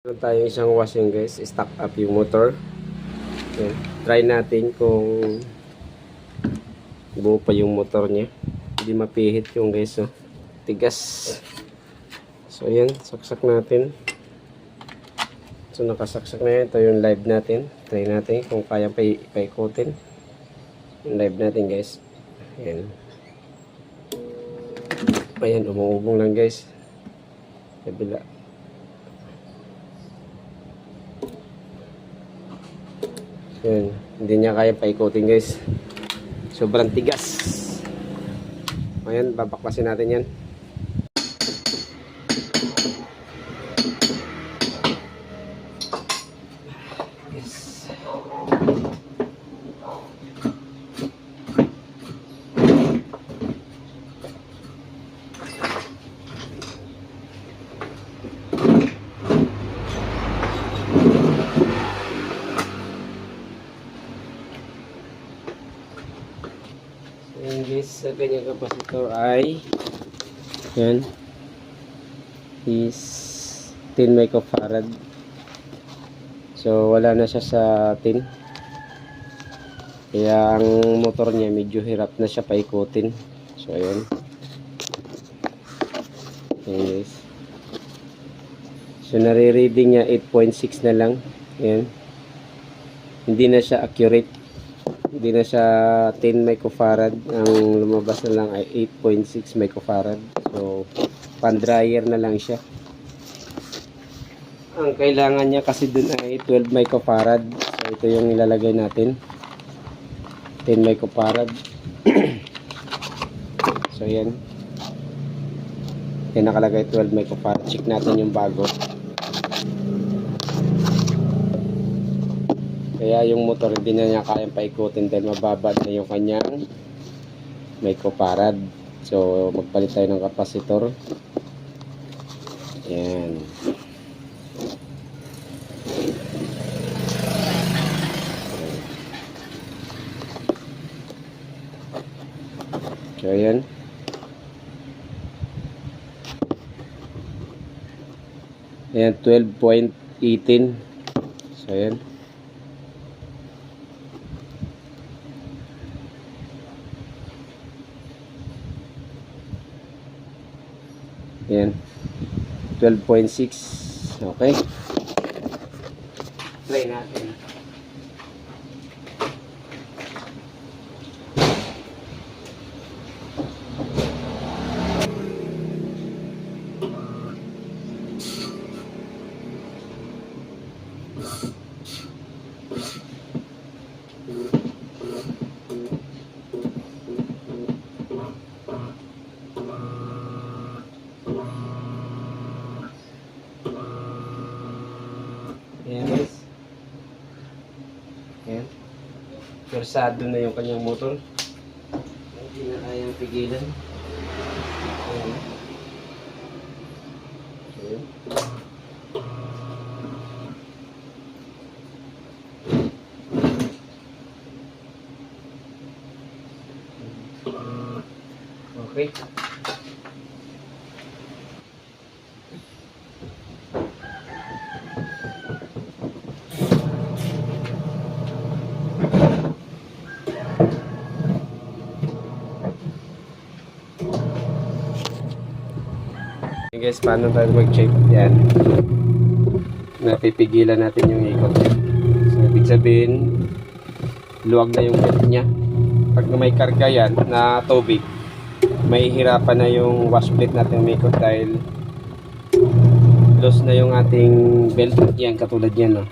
Meron tayo isang washing guys, stock up yung motor. Yan. Try natin kung buo pa yung motor niya. Hindi mapihit yung guys, oh. Tigas. So yan, saksak natin. So nakasaksak na yan. Ito yung live natin. Try natin kung kaya paikutin yung live natin guys. Ayan. Ayan, umuubong lang guys. Kabila. Ayan. Hindi niya kaya paikutin guys. Sobrang tigas. Ayan, babaklasin natin yan. Ayan guys, sa kanyang kapasitor ay yan is 10 microfarad. So wala na siya sa 10. Kaya ang motor niya medyo hirap na siya paikutin. So ayan. Ayan guys. So nare-reading niya 8.6 na lang. Ayan. Hindi na siya accurate. Hindi na siya 10 microfarad. Ang lumabas na lang ay 8.6 microfarad. So, pan-dryer na lang siya. Ang kailangan niya kasi dun ay 12 microfarad. So, ito yung ilalagay natin. 10 microfarad. So, yan. Yan nakalagay 12 microfarad. Check natin yung bago. Kaya yung motor hindi na niya kayang paikutin dahil mababad na yung kanyang microfarad. So magpalit tayo ng kapasitor. Ayan. So ayan. Ayan 12.18. So ayan. Ayan. 12.6. Okay. Try natin. Ayan guys. Ayan. Persado na yung kanyang motor. Hindi na kayang pigilan. Ayan. Ayan. Okay. Okay guys, paano tayo mag-check yan? Napipigilan natin yung ikot niya. So, ibig sabihin, luwag na yung belt niya. Pag may karga yan na tubig, may hirapan na yung wash plate natin umikot dahil loose na yung ating belt. Yan, katulad yan. No?